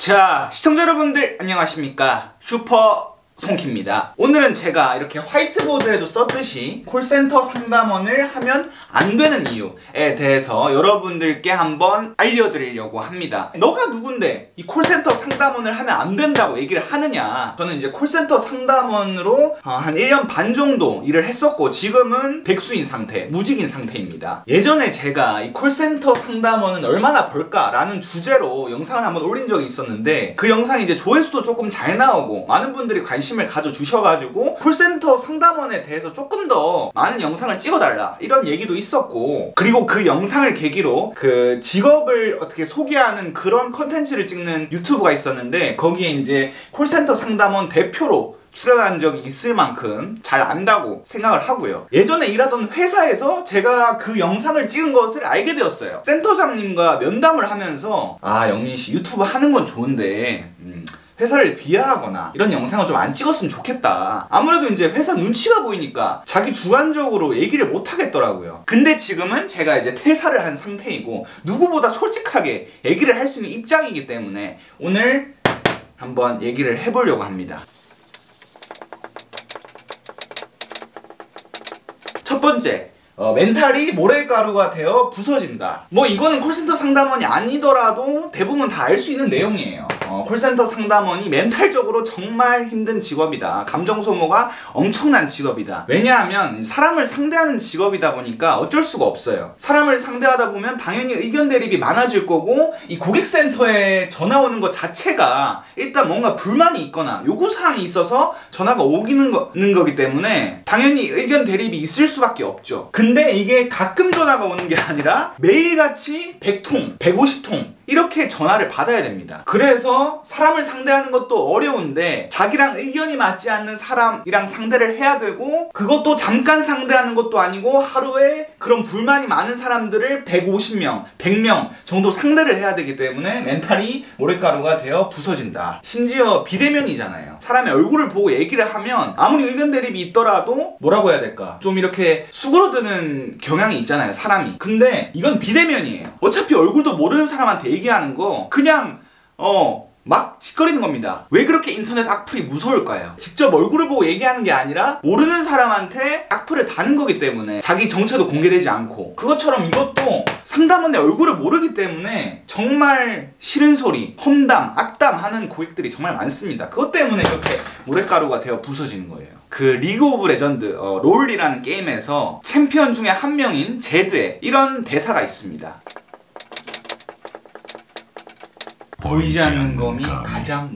자, 시청자 여러분들 안녕하십니까? 슈퍼 송키입니다. 오늘은 제가 이렇게 화이트보드에도 썼듯이 콜센터 상담원을 하면 안 되는 이유에 대해서 여러분들께 한번 알려드리려고 합니다. 너가 누군데 이 콜센터 상담원을 하면 안 된다고 얘기를 하느냐. 저는 이제 콜센터 상담원으로 한 1년 반 정도 일을 했었고 지금은 백수인 상태, 무직인 상태입니다. 예전에 제가 이 콜센터 상담원은 얼마나 벌까라는 주제로 영상을 한번 올린 적이 있었는데 그 영상이 이제 조회수도 조금 잘 나오고 많은 분들이 관심을 가져주셔가지고 콜센터 상담원에 대해서 조금 더 많은 영상을 찍어달라 이런 얘기도 있었고, 그리고 그 영상을 계기로 그 직업을 어떻게 소개하는 그런 컨텐츠를 찍는 유튜브가 있었는데 거기에 이제 콜센터 상담원 대표로 출연한 적이 있을 만큼 잘 안다고 생각을 하고요. 예전에 일하던 회사에서 제가 그 영상을 찍은 것을 알게 되었어요. 센터장님과 면담을 하면서 영민씨 유튜브 하는 건 좋은데 회사를 비하하거나 이런 영상을 좀 안 찍었으면 좋겠다. 아무래도 이제 회사 눈치가 보이니까 자기 주관적으로 얘기를 못 하겠더라고요. 근데 지금은 제가 이제 퇴사를 한 상태이고 누구보다 솔직하게 얘기를 할 수 있는 입장이기 때문에 오늘 한번 얘기를 해보려고 합니다. 첫 번째, 멘탈이 모래가루가 되어 부서진다. 뭐 이거는 콜센터 상담원이 아니더라도 대부분 다 알 수 있는 내용이에요. 콜센터 상담원이 멘탈적으로 정말 힘든 직업이다. 감정 소모가 엄청난 직업이다. 왜냐하면 사람을 상대하는 직업이다 보니까 어쩔 수가 없어요. 사람을 상대하다 보면 당연히 의견 대립이 많아질 거고, 이 고객센터에 전화 오는 것 자체가 일단 뭔가 불만이 있거나 요구사항이 있어서 전화가 오기는 거기 때문에 당연히 의견 대립이 있을 수밖에 없죠. 근데 이게 가끔 전화가 오는 게 아니라 매일같이 100통, 150통 이렇게 전화를 받아야 됩니다. 그래서 사람을 상대하는 것도 어려운데 자기랑 의견이 맞지 않는 사람이랑 상대를 해야 되고, 그것도 잠깐 상대하는 것도 아니고 하루에 그런 불만이 많은 사람들을 150명, 100명 정도 상대를 해야 되기 때문에 멘탈이 모래가루가 되어 부서진다. 심지어 비대면이잖아요. 사람의 얼굴을 보고 얘기를 하면 아무리 의견 대립이 있더라도 뭐라고 해야 될까? 좀 이렇게 수그러드는 경향이 있잖아요, 사람이. 근데 이건 비대면이에요. 어차피 얼굴도 모르는 사람한테 얘기하는 거 그냥 막 짓거리는 겁니다. 왜 그렇게 인터넷 악플이 무서울까요? 직접 얼굴을 보고 얘기하는 게 아니라 모르는 사람한테 악플을 다는 거기 때문에 자기 정체도 공개되지 않고, 그것처럼 이것도 상담원의 얼굴을 모르기 때문에 정말 싫은 소리, 험담, 악담 하는 고객들이 정말 많습니다. 그것 때문에 이렇게 모래가루가 되어 부서지는 거예요. 그 리그 오브 레전드 롤이라는 게임에서 챔피언 중에 한 명인 제드에 이런 대사가 있습니다. 보이지 않는 검이 가장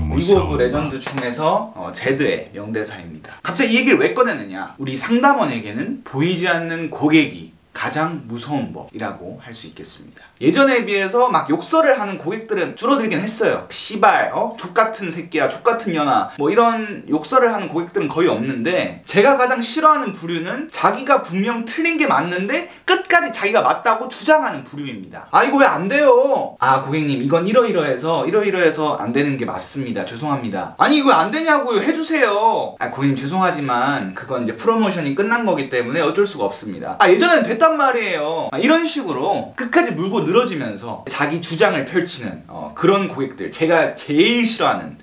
무서운 리그 오브 레전드 중에서 제드의 명대사입니다. 갑자기 이 얘기를 왜 꺼내느냐? 우리 상담원에게는 보이지 않는 고객이 가장 무서운 법이라고 할 수 있겠습니다. 예전에 비해서 막 욕설을 하는 고객들은 줄어들긴 했어요. 씨발, 족같은 새끼야, 족같은 년아, 뭐 이런 욕설을 하는 고객들은 거의 없는데, 제가 가장 싫어하는 부류는 자기가 분명 틀린 게 맞는데 끝까지 자기가 맞다고 주장하는 부류입니다. 이거 왜 안 돼요? 고객님 이건 이러이러해서 안 되는 게 맞습니다. 죄송합니다. 아니 이거 왜 안 되냐고요? 해주세요. 고객님 죄송하지만 그건 이제 프로모션이 끝난 거기 때문에 어쩔 수가 없습니다. 예전에는 됐단 말이에요. 이런 식으로 끝까지 물고 늘어지면서 자기 주장을 펼치는 그런 고객들, 제가 제일 싫어하는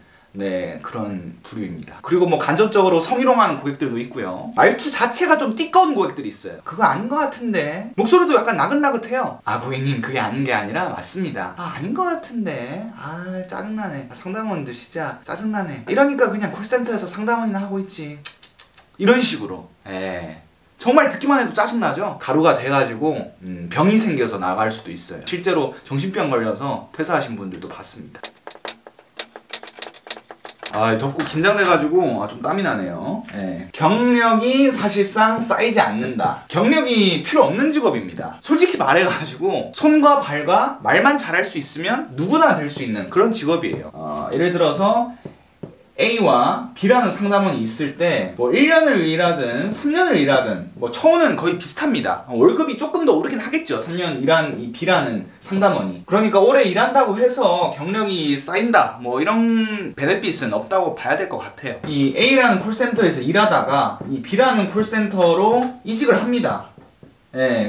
그런 부류입니다. 그리고 뭐 간접적으로 성희롱하는 고객들도 있고요. 말투 자체가 좀 띠꺼운 고객들이 있어요. 그거 아닌 것 같은데. 목소리도 약간 나긋나긋해요. 고객님 그게 아닌 게 아니라 맞습니다. 아닌 것 같은데. 짜증나네. 상담원들 진짜 짜증나네. 이러니까 그냥 콜센터에서 상담원이나 하고 있지. 이런 식으로. 정말 듣기만 해도 짜증나죠? 가루가 돼가지고 병이 생겨서 나갈 수도 있어요. 실제로 정신병 걸려서 퇴사하신 분들도 봤습니다. 덥고 긴장돼가지고 좀 땀이 나네요. 경력이 사실상 쌓이지 않는다. 경력이 필요 없는 직업입니다. 솔직히 말해가지고 손과 발과 말만 잘할 수 있으면 누구나 될 수 있는 그런 직업이에요. 예를 들어서 A와 B라는 상담원이 있을 때 뭐 1년을 일하든 3년을 일하든 뭐 처우는 거의 비슷합니다. 월급이 조금 더 오르긴 하겠죠. 3년 일한 이 B라는 상담원이. 그러니까 오래 일한다고 해서 경력이 쌓인다 뭐 이런 베네핏은 없다고 봐야 될 것 같아요. 이 A라는 콜센터에서 일하다가 이 B라는 콜센터로 이직을 합니다.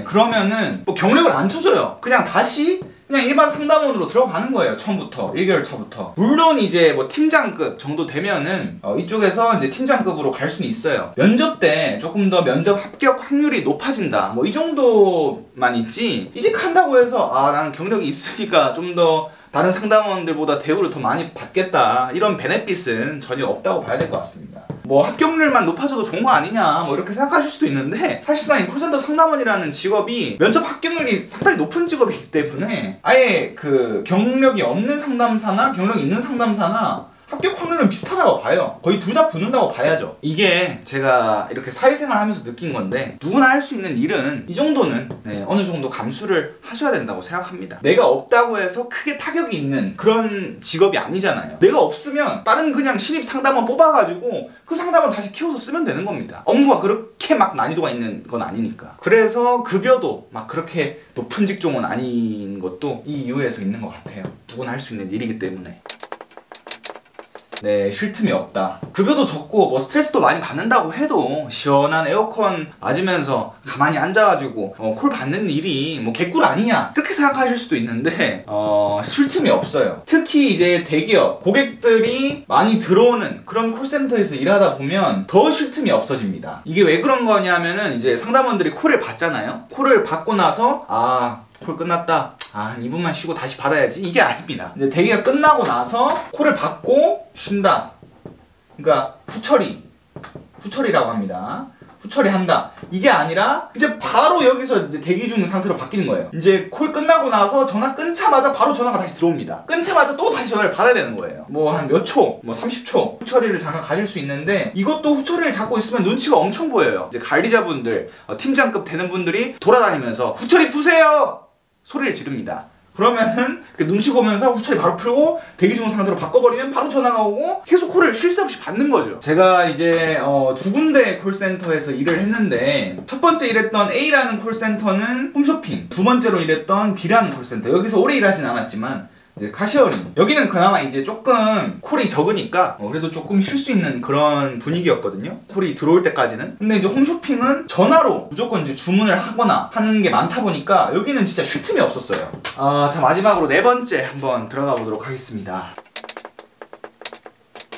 그러면은 뭐 경력을 안 쳐줘요. 그냥 다시 그냥 일반 상담원으로 들어가는 거예요. 처음부터 1개월 차부터. 물론 이제 뭐 팀장급 정도 되면은 이쪽에서 이제 팀장급으로 갈 수는 있어요. 면접 때 조금 더 면접 합격 확률이 높아진다 뭐 이 정도만 있지, 이직한다고 해서 나는 경력이 있으니까 좀 더 다른 상담원들보다 대우를 더 많이 받겠다 이런 베네핏은 전혀 없다고 봐야 될 것 같습니다. 뭐 합격률만 높아져도 좋은 거 아니냐 뭐 이렇게 생각하실 수도 있는데, 사실상 이 콜센터 상담원이라는 직업이 면접 합격률이 상당히 높은 직업이기 때문에 아예 그 경력이 없는 상담사나 경력이 있는 상담사나 합격 확률은 비슷하다고 봐요. 거의 둘 다 붙는다고 봐야죠. 이게 제가 이렇게 사회생활 하면서 느낀 건데, 누구나 할 수 있는 일은 이 정도는 어느 정도 감수를 하셔야 된다고 생각합니다. 내가 없다고 해서 크게 타격이 있는 그런 직업이 아니잖아요. 내가 없으면 다른 그냥 신입 상담원 뽑아가지고 그 상담원 다시 키워서 쓰면 되는 겁니다. 업무가 그렇게 막 난이도가 있는 건 아니니까. 그래서 급여도 막 그렇게 높은 직종은 아닌 것도 이 이유에서 있는 것 같아요. 누구나 할 수 있는 일이기 때문에. 네, 쉴 틈이 없다. 급여도 적고 뭐 스트레스도 많이 받는다고 해도 시원한 에어컨 맞으면서 가만히 앉아가지고 콜 받는 일이 뭐 개꿀 아니냐 그렇게 생각하실 수도 있는데 쉴 틈이 없어요. 특히 이제 대기업 고객들이 많이 들어오는 그런 콜센터에서 일하다 보면 더 쉴 틈이 없어집니다. 이게 왜 그런 거냐면은 이제 상담원들이 콜을 받잖아요. 콜을 받고 나서 콜 끝났다. 2분만 쉬고 다시 받아야지. 이게 아닙니다. 이제 대기가 끝나고 나서 콜을 받고 쉰다. 그러니까 후처리라고 합니다. 후처리한다. 이게 아니라 이제 바로 여기서 이제 대기 중 상태로 바뀌는 거예요. 이제 콜 끝나고 나서 전화 끊자마자 바로 전화가 다시 들어옵니다. 끊자마자 또 다시 전화를 받아야 되는 거예요. 뭐 한 몇 초, 뭐 30초 후처리를 잠깐 가질 수 있는데, 이것도 후처리를 잡고 있으면 눈치가 엄청 보여요. 이제 관리자분들, 팀장급 되는 분들이 돌아다니면서 후처리 푸세요! 소리를 지릅니다. 그러면은 눈치 보면서 후처리 바로 풀고 대기 중 상태로 바꿔버리면 바로 전화가 오고 계속 콜을 쉴 새 없이 받는 거죠. 제가 이제 두 군데 콜센터에서 일을 했는데, 첫 번째 일했던 A라는 콜센터는 홈쇼핑, 두 번째로 일했던 B라는 콜센터, 여기서 오래 일하진 않았지만 이제 카시어링, 여기는 그나마 이제 조금 콜이 적으니까 그래도 조금 쉴 수 있는 그런 분위기였거든요. 콜이 들어올 때까지는. 근데 이제 홈쇼핑은 전화로 무조건 이제 주문을 하거나 하는 게 많다 보니까 여기는 진짜 쉴 틈이 없었어요. 자, 마지막으로 네 번째 한번 들어가 보도록 하겠습니다.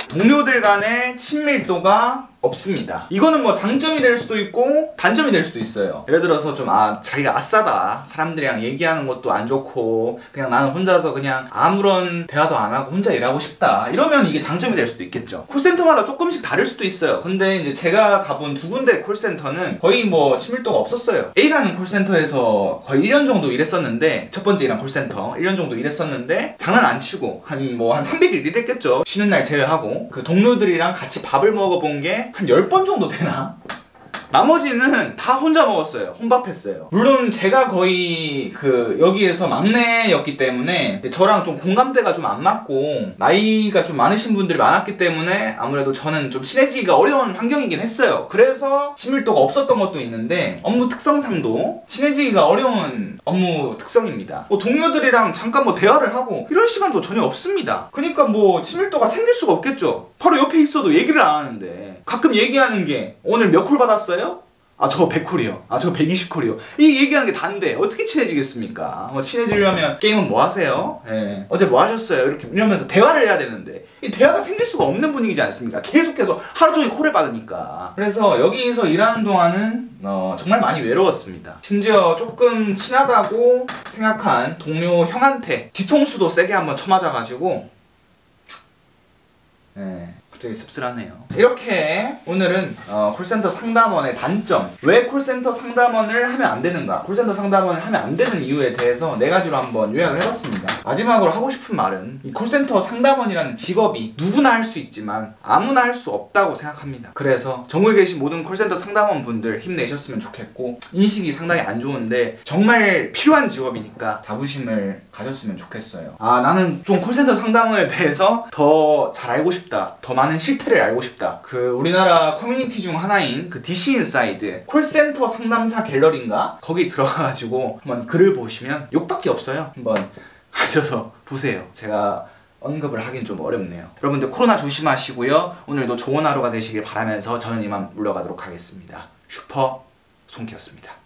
동료들 간의 친밀도가 없습니다. 이거는 뭐 장점이 될 수도 있고 단점이 될 수도 있어요. 예를 들어서 좀 자기가 아싸다, 사람들이랑 얘기하는 것도 안 좋고 그냥 나는 혼자서 그냥 아무런 대화도 안 하고 혼자 일하고 싶다, 이러면 이게 장점이 될 수도 있겠죠. 콜센터마다 조금씩 다를 수도 있어요. 근데 이제 제가 가본 두 군데 콜센터는 거의 뭐 친밀도가 없었어요. A라는 콜센터에서 거의 1년 정도 일했었는데, 첫 번째 일한 콜센터 1년 정도 일했었는데 장난 안 치고 한 300일 일했겠죠. 쉬는 날 제외하고. 그 동료들이랑 같이 밥을 먹어본 게 한 10번 정도 되나? 나머지는 다 혼자 먹었어요. 혼밥했어요. 물론 제가 거의 여기에서 막내였기 때문에 저랑 좀 공감대가 좀 안 맞고 나이가 좀 많으신 분들이 많았기 때문에 아무래도 저는 좀 친해지기가 어려운 환경이긴 했어요. 그래서 친밀도가 없었던 것도 있는데, 업무 특성상도 친해지기가 어려운 업무 특성입니다. 동료들이랑 잠깐 뭐 대화를 하고 이런 시간도 전혀 없습니다. 그러니까 뭐 친밀도가 생길 수가 없겠죠. 바로 옆에 있어도 얘기를 안 하는데, 가끔 얘기하는 게 오늘 몇 콜 받았어요? 저 100콜이요. 저 120콜이요. 이 얘기하는 게 다인데 어떻게 친해지겠습니까? 친해지려면 게임은 뭐 하세요? 어제 뭐 하셨어요? 이러면서 대화를 해야 되는데 이 대화가 생길 수가 없는 분위기지 않습니까? 계속해서 하루 종일 콜을 받으니까. 그래서 여기서 일하는 동안은 정말 많이 외로웠습니다. 심지어 조금 친하다고 생각한 동료 형한테 뒤통수도 세게 한번 쳐맞아가지고 갑자기 씁쓸하네요. 이렇게 오늘은 콜센터 상담원의 단점, 왜 콜센터 상담원을 하면 안 되는가, 콜센터 상담원을 하면 안 되는 이유에 대해서 4가지로 한번 요약을 해봤습니다. 마지막으로 하고 싶은 말은, 이 콜센터 상담원이라는 직업이 누구나 할 수 있지만 아무나 할 수 없다고 생각합니다. 그래서 전국에 계신 모든 콜센터 상담원 분들 힘내셨으면 좋겠고, 인식이 상당히 안 좋은데 정말 필요한 직업이니까 자부심을 가졌으면 좋겠어요. 나는 좀 콜센터 상담원에 대해서 더 잘 알고 싶다, 더 많은 실태를 알고 싶다. 우리나라 커뮤니티 중 하나인 DC 인사이드 콜센터 상담사 갤러리인가? 거기 들어가가지고 한번 글을 보시면 욕밖에 없어요. 한번 가셔서 보세요. 제가 언급을 하긴 좀 어렵네요. 여러분들 코로나 조심하시고요. 오늘도 좋은 하루가 되시길 바라면서 저는 이만 물러가도록 하겠습니다. 슈퍼 송키였습니다.